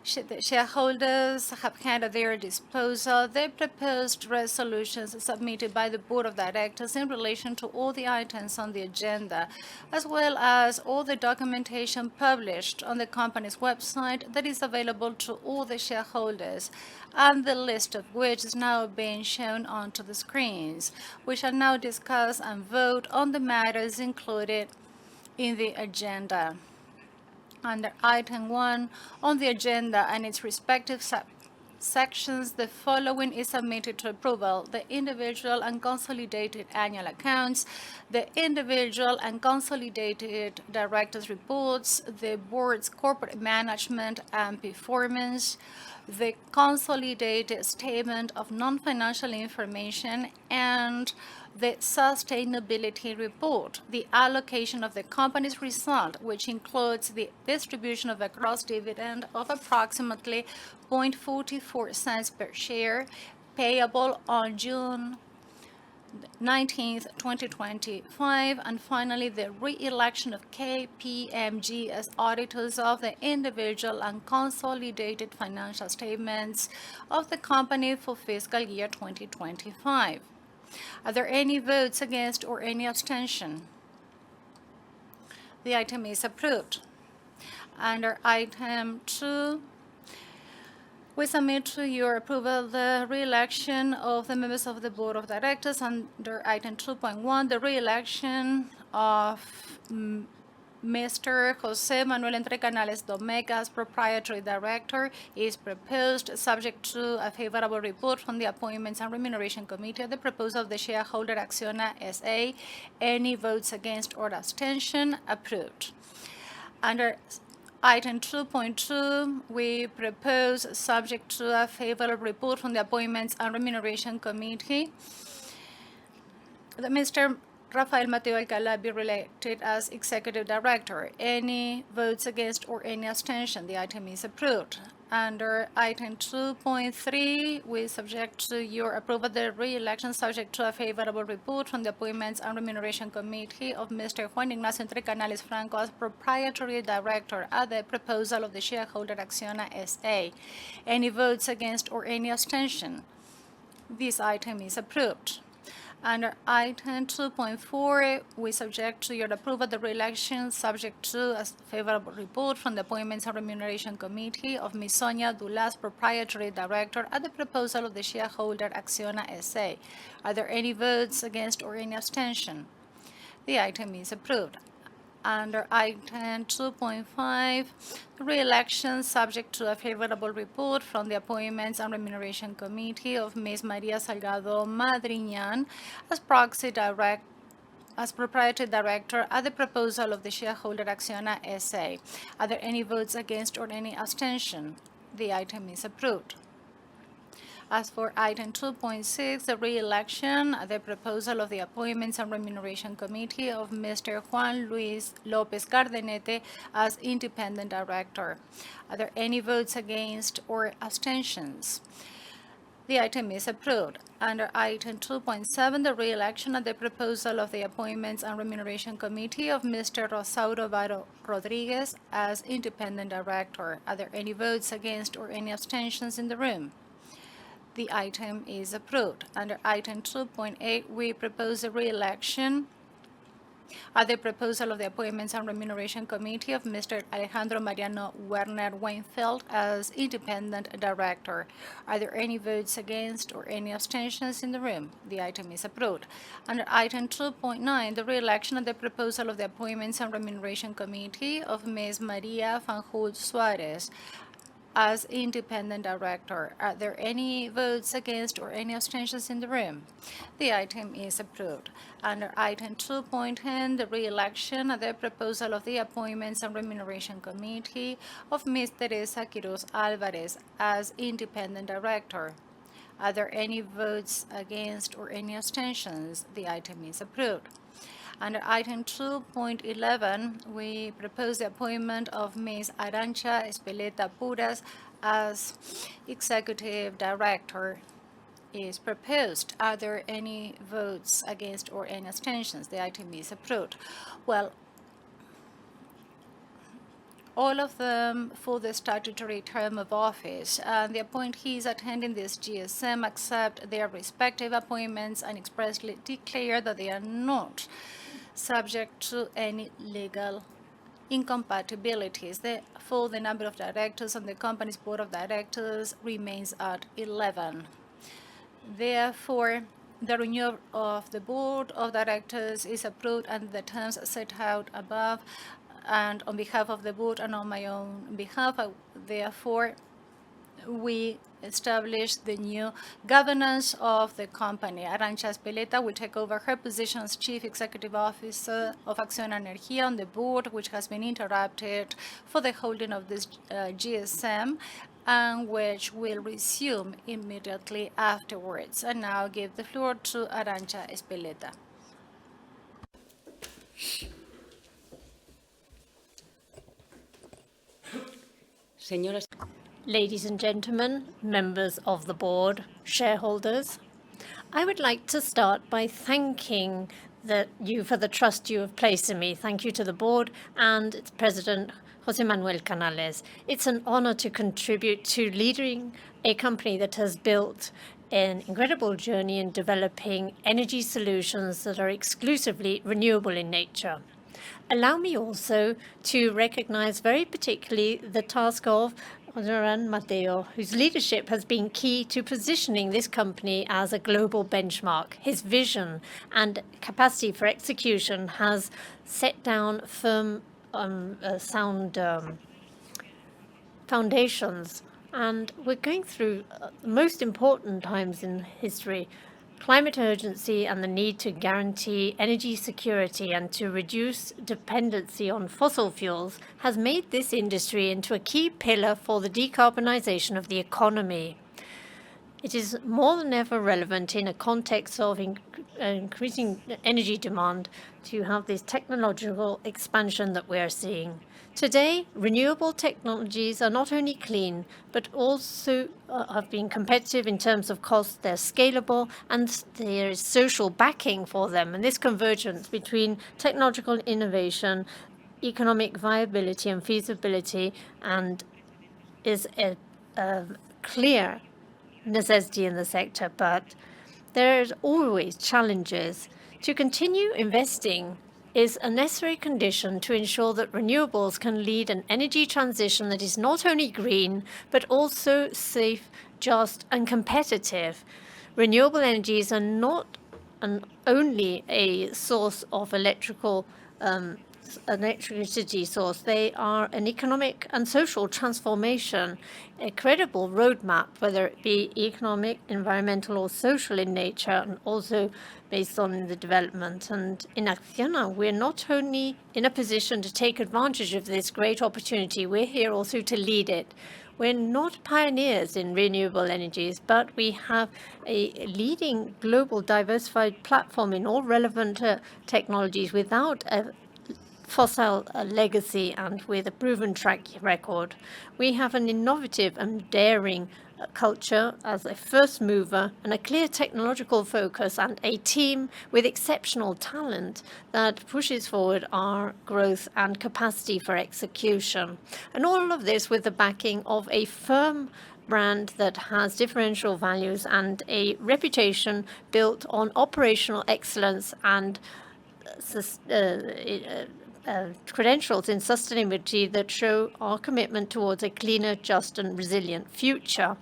The shareholders have had at their disposal the proposed resolutions submitted by the Board of Directors in relation to all the items on the agenda, as well as all the documentation published on the company's website that is available to all the shareholders, and the list of which is now being shown onto the screens. We shall now discuss and vote on the matters included in the agenda. Under item 1 on the agenda and its respective sections, the following is submitted to approval: the individual and consolidated annual accounts, the individual and consolidated directors' reports, the board's corporate management and performance, the consolidated statement of non-financial information, and the sustainability report, the allocation of the company's result, which includes the distribution of a gross dividend of approximately 0.44 cents per share, payable on June 19th, 2025, and finally, the re-election of KPMG as auditors of the individual and consolidated financial statements of the company for fiscal year 2025. Are there any votes against or any abstention? The item is approved. Under item 2, we submit to your approval the re-election of the members of the Board of Directors. Under item 2.1, the re-election of Mr. Jose Manuel Entre Canales Domecq as Proprietary Director is proposed, subject to a favorable report from the Appointments and Remuneration Committee at the proposal of the shareholder ACCIONA S.A. Any votes against or abstention? Approved. Under item 2.2, we propose, subject to a favorable report from the Appointments and Remuneration Committee, that Mr. Rafael Mateo Alcala be elected as Executive Director. Any votes against or any abstention? The item is approved. Under item 2.3, we subject to your approval the re-election, subject to a favorable report from the Appointments and Remuneration Committee, of Mr. Juan Ignacio Entre Canales Franco as Proprietary Director at the proposal of the shareholder ACCIONA S.A. Any votes against or any abstention? This item is approved. Under item 2.4, we subject to your approval the re-election, subject to a favorable report from the Appointments and Remuneration Committee, of Ms. Sonia Dulas, Proprietary Director at the proposal of the shareholder ACCIONA S.A. Are there any votes against or any abstention? The item is approved. Under item 2.5, re-election, subject to a favorable report from the Appointments and Remuneration Committee, of Ms. Maria Salgado Madriñan as Proprietary Director at the proposal of the shareholder ACCIONA S.A. Are there any votes against or any abstention? The item is approved. As for item 2.6, the re-election at the proposal of the Appointments and Remuneration Committee, of Mr. Juan Luis Lopez Cardenete as Independent Director. Are there any votes against or abstentions? The item is approved. Under item 2.7, the re-election at the proposal of the Appointments and Remuneration Committee, of Mr. Rosauro Varo Rodriguez as Independent Director. Are there any votes against or any abstentions in the room? The item is approved. Under item 2.8, we propose the re-election at the proposal of the Appointments and Remuneration Committee, of Mr. Alejandro Mariano Werner Weinfeld as Independent Director. Are there any votes against or any abstentions in the room? The item is approved. Under item 2.9, the re-election at the proposal of the Appointments and Remuneration Committee, of Ms. Maria Fanjul Suarez as Independent Director. Are there any votes against or any abstentions in the room? The item is approved. Under item 2.10, the re-election at the proposal of the Appointments and Remuneration Committee, of Ms. Teresa Quiroz Alvarez as Independent Director. Are there any votes against or any abstentions? The item is approved. Under item 2.11, we propose the appointment of Ms. Arancha Espeleta Puras as Executive Director. Is proposed. Are there any votes against or any abstentions? The item is approved. Well, all of them for the statutory term of office. And the appointees attending this GSM accept their respective appointments and expressly declare that they are not subject to any legal incompatibilities. Therefore, the number of directors on the company's board of directors remains at 11. Therefore, the renewal of the board of directors is approved under the terms set out above, and on behalf of the board and on my own behalf, therefore, we established the new governance of the company. Arantxa Ezpeleta will take over her position as Chief Executive Officer of ACCIONA Energía on the board, which has been interrupted for the holding of this GSM, and which will resume immediately afterwards. And now give the floor to Arantxa Ezpeleta. Ladies and gentlemen, members of the board, shareholders, I would like to start by thanking you for the trust you have placed in me. Thank you to the board and its president, José Manuel Canales. It's an honor to contribute to leading a company that has built an incredible journey in developing energy solutions that are exclusively renewable in nature. Allow me also to recognize very particularly the task of Joran Mateo, whose leadership has been key to positioning this company as a global benchmark. His vision and capacity for execution has set down firm, sound foundations. And we're going through the most important times in history. Climate urgency and the need to guarantee energy security and to reduce dependency on fossil fuels has made this industry into a key pillar for the decarbonization of the economy. It is more than ever relevant in a context of increasing energy demand to have this technological expansion that we are seeing. Today, renewable technologies are not only clean, but also have been competitive in terms of cost. They're scalable, and there is social backing for them. And this convergence between technological innovation, economic viability and feasibility, and is a clear necessity in the sector. But there's always challenges. To continue investing is a necessary condition to ensure that renewables can lead an energy transition that is not only green, but also safe, just, and competitive. Renewable energies are not only a source of electricity source. They are an economic and social transformation, a credible roadmap, whether it be economic, environmental, or social in nature, and also based on the development. And in ACCIONA, we're not only in a position to take advantage of this great opportunity, we're here also to lead it. We're not pioneers in renewable energies, but we have a leading global diversified platform in all relevant technologies without a fossil legacy and with a proven track record. We have an innovative and daring culture as a first mover and a clear technological focus and a team with exceptional talent that pushes forward our growth and capacity for execution. And all of this with the backing of a firm brand that has differential values and a reputation built on operational excellence and credentials in sustainability that show our commitment towards a cleaner, just, and resilient future.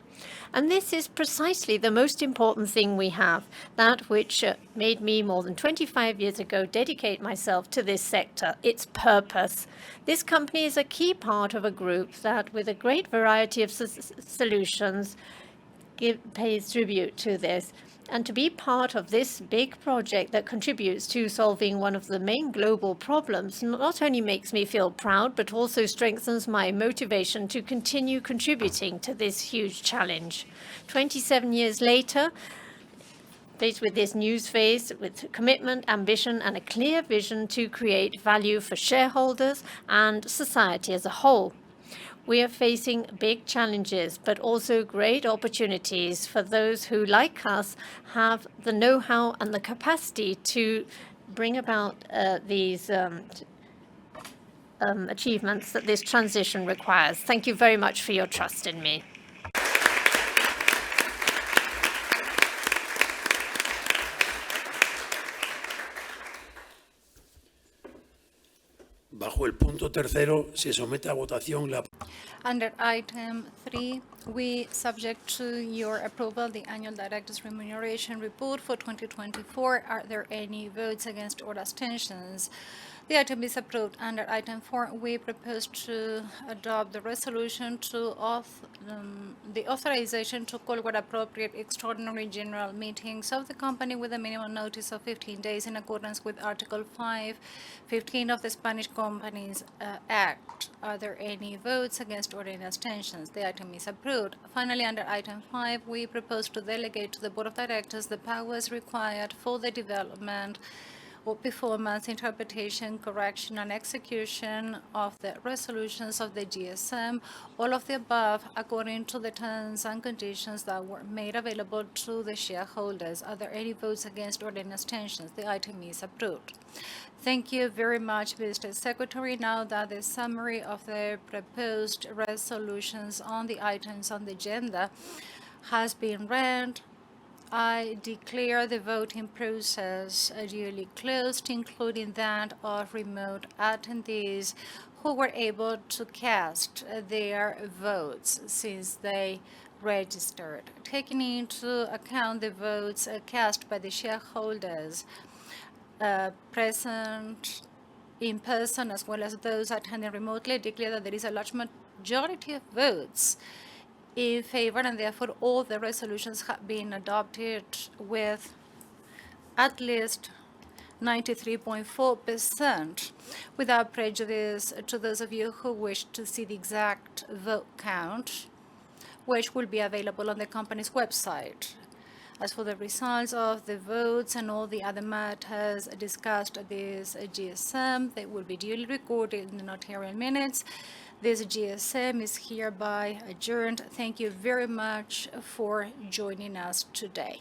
And this is precisely the most important thing we have, that which made me more than 25 years ago dedicate myself to this sector, its purpose. This company is a key part of a group that, with a great variety of solutions, pays tribute to this. And to be part of this big project that contributes to solving one of the main global problems not only makes me feel proud, but also strengthens my motivation to continue contributing to this huge challenge. 27 years later, faced with this new phase, with commitment, ambition, and a clear vision to create value for shareholders and society as a whole. We are facing big challenges, but also great opportunities for those who, like us, have the know-how and the capacity to bring about these achievements that this transition requires. Thank you very much for your trust in me. Bajo el punto tercero, se somete a votación la Under item 3, we subject to your approval the annual director's remuneration report for 2024. Are there any votes against or abstentions? The item is approved. Under item 4, we propose to adopt the resolution to the authorization to call where appropriate extraordinary general meetings of the company with a minimum notice of 15 days in accordance with Article 515 of the Spanish Companies Act. Are there any votes against or any abstentions? The item is approved. Finally, under item 5, we propose to delegate to the Board of Directors the powers required for the development or performance, interpretation, correction, and execution of the resolutions of the GSM, all of the above according to the terms and conditions that were made available to the shareholders. Are there any votes against or any abstentions? The item is approved. Thank you very much, Mr. Secretary. Now that the summary of the proposed resolutions on the items on the agenda has been read, I declare the voting process duly closed, including that of remote attendees who were able to cast their votes since they registered. Taking into account the votes cast by the shareholders present in person as well as those attending remotely, declare that there is a large majority of votes in favor, and therefore all the resolutions have been adopted with at least 93.4%. Without prejudice to those of you who wish to see the exact vote count, which will be available on the company's website. As for the results of the votes and all the other matters discussed at this GSM, they will be duly recorded in the notarial minutes. This GSM is hereby adjourned. Thank you very much for joining us today.